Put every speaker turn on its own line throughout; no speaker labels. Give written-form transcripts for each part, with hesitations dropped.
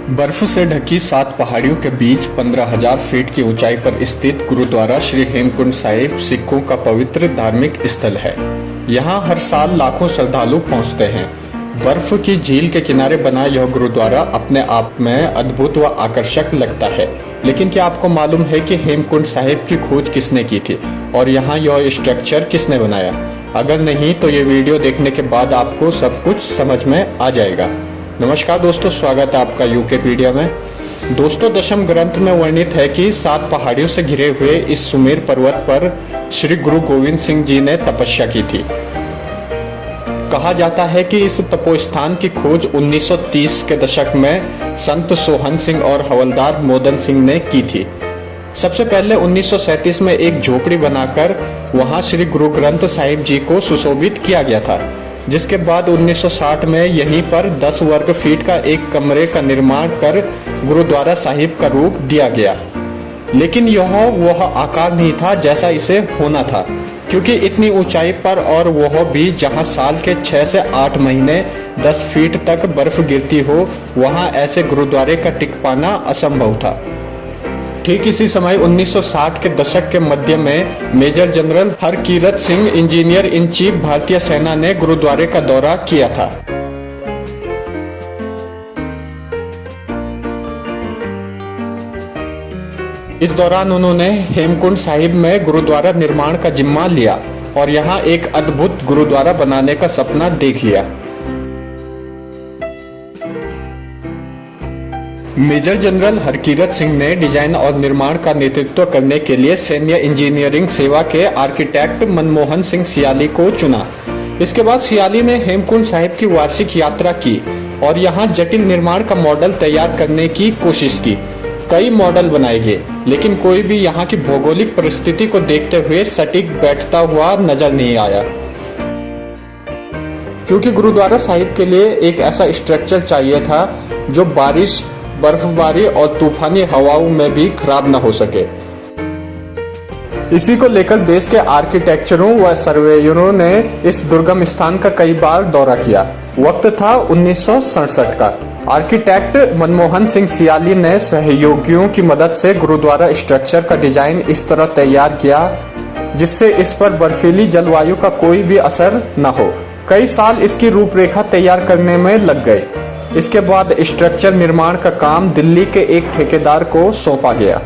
बर्फ से ढकी 7 पहाड़ियों के बीच 15,000 फीट की ऊंचाई पर स्थित गुरुद्वारा श्री हेमकुंड साहिब सिखों का पवित्र धार्मिक स्थल है। यहाँ हर साल लाखों श्रद्धालु पहुँचते हैं। बर्फ की झील के किनारे बना यह गुरुद्वारा अपने आप में अद्भुत व आकर्षक लगता है। लेकिन क्या आपको मालूम है कि हेमकुंड साहिब की खोज किसने की थी और यहाँ यह स्ट्रक्चर किसने बनाया? अगर नहीं तो ये वीडियो देखने के बाद आपको सब कुछ समझ में आ जाएगा। नमस्कार दोस्तों, स्वागत है आपका यूकेपीडिया में। दोस्तों, दशम ग्रंथ में वर्णित है कि 7 पहाड़ियों से घिरे हुए इस सुमेर पर्वत पर श्री गुरु गोविंद सिंह जी ने तपस्या की थी। कहा जाता है कि इस तपोस्थान की खोज 1930 के दशक में संत सोहन सिंह और हवलदार मोदन सिंह ने की थी। सबसे पहले 1937 में एक झोपड़ी बनाकर वहां श्री गुरु ग्रंथ साहिब जी को सुशोभित किया गया था, जिसके बाद 1960 में यहीं पर 10 वर्ग फीट का एक कमरे का निर्माण कर गुरुद्वारा साहिब का रूप दिया गया। लेकिन यह वह आकार नहीं था जैसा इसे होना था, क्योंकि इतनी ऊंचाई पर और वह भी जहां साल के 6 से 8 महीने 10 फीट तक बर्फ गिरती हो, वहां ऐसे गुरुद्वारे का टिक पाना असंभव था। ठीक इसी समय 1960 के दशक के मध्य में major general Harkirat Singh, engineer in chief भारतीय सेना ने गुरुद्वारे का दौरा किया था। इस दौरान उन्होंने हेमकुंड साहिब में गुरुद्वारा निर्माण का जिम्मा लिया और यहाँ एक अद्भुत गुरुद्वारा बनाने का सपना देख लिया। मेजर जनरल हरकीरत सिंह ने डिजाइन और निर्माण का नेतृत्व करने के लिए सैन्य इंजीनियरिंग सेवा के आर्किटेक्ट मनमोहन सिंह सियाली को चुना। इसके बाद सियाली ने हेमकुंड साहिब की वार्षिक यात्रा की और यहाँ जटिल निर्माण का मॉडल तैयार करने की कोशिश की। कई मॉडल बनाए गए, लेकिन कोई भी यहाँ की भौगोलिक परिस्थिति को देखते हुए सटीक बैठता हुआ नजर नहीं आया, क्योंकि गुरुद्वारा साहिब के लिए एक ऐसा स्ट्रक्चर चाहिए था जो बारिश, बर्फबारी और तूफानी हवाओं में भी खराब न हो सके। इसी को लेकर देश के आर्किटेक्चरों व सर्वेयरों ने इस दुर्गम स्थान का कई बार दौरा किया। वक्त था 1967 का। आर्किटेक्ट मनमोहन सिंह सियाली ने सहयोगियों की मदद से गुरुद्वारा स्ट्रक्चर का डिजाइन इस तरह तैयार किया जिससे इस पर बर्फीली जलवायु का कोई भी असर न हो। कई साल इसकी रूपरेखा तैयार करने में लग गए। इसके बाद स्ट्रक्चर निर्माण का काम दिल्ली के एक ठेकेदार को सौंपा गया,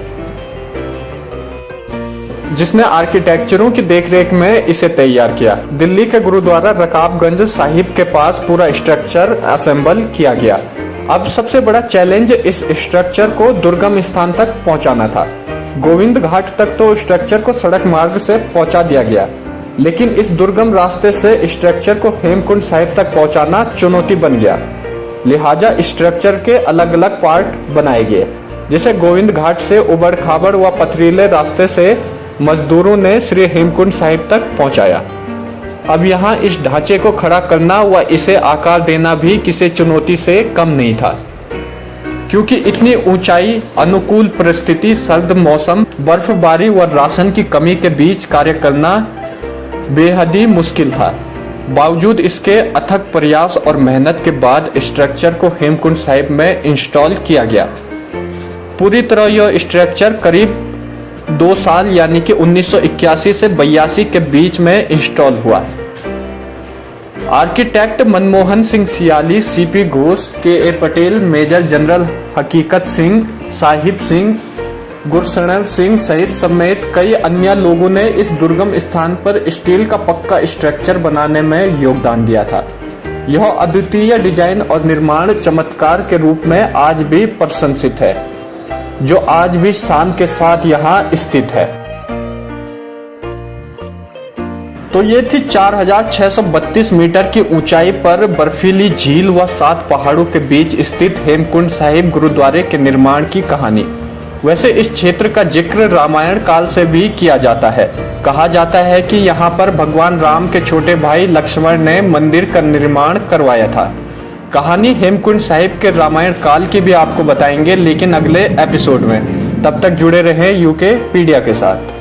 जिसने आर्किटेक्चरों की देखरेख में इसे तैयार किया। दिल्ली के गुरुद्वारा रकाबगंज साहिब के पास पूरा स्ट्रक्चर असेंबल किया गया। अब सबसे बड़ा चैलेंज इस स्ट्रक्चर को दुर्गम स्थान तक पहुंचाना था। गोविंद घाट तक तो स्ट्रक्चर को सड़क मार्ग से पहुंचा दिया गया, लेकिन इस दुर्गम रास्ते से स्ट्रक्चर को हेमकुंड साहिब तक पहुंचाना चुनौती बन गया। लिहाजा स्ट्रक्चर के अलग अलग पार्ट बनाए गए, जिसे गोविंद घाट से उबड़ खाबड़ व पथरीले रास्ते से मजदूरों ने श्री हेमकुंड साहिब तक पहुंचाया। अब यहाँ इस ढांचे को खड़ा करना व इसे आकार देना भी किसी चुनौती से कम नहीं था, क्योंकि इतनी ऊंचाई, अनुकूल परिस्थिति, सर्द मौसम, बर्फबारी व राशन की कमी के बीच कार्य करना बेहद ही मुश्किल था। बावजूद इसके अथक प्रयास और मेहनत के बाद स्ट्रक्चर को हेमकुंड साहिब में इंस्टॉल किया गया। पूरी तरह यह स्ट्रक्चर करीब 2 साल यानी कि 1981 से 82 के बीच में इंस्टॉल हुआ। आर्किटेक्ट मनमोहन सिंह सियाली, सीपी घोष, के पटेल, मेजर जनरल हकीकत सिंह, साहिब सिंह, गुरशरण सिंह समेत कई अन्य लोगों ने इस दुर्गम स्थान पर स्टील का पक्का स्ट्रक्चर बनाने में योगदान दिया था। यह अद्वितीय डिजाइन और निर्माण चमत्कार के रूप में आज भी प्रशंसित है, जो आज भी शान के साथ यहाँ स्थित है। तो ये थी 4,632 मीटर की ऊंचाई पर बर्फीली झील व 7 पहाड़ों के बीच स्थित हेमकुंड साहिब गुरुद्वारे के निर्माण की कहानी। वैसे इस क्षेत्र का जिक्र रामायण काल से भी किया जाता है। कहा जाता है कि यहाँ पर भगवान राम के छोटे भाई लक्ष्मण ने मंदिर का निर्माण करवाया था। कहानी हेमकुंड साहिब के रामायण काल की भी आपको बताएंगे, लेकिन अगले एपिसोड में। तब तक जुड़े रहें यूकेपीडिया के साथ।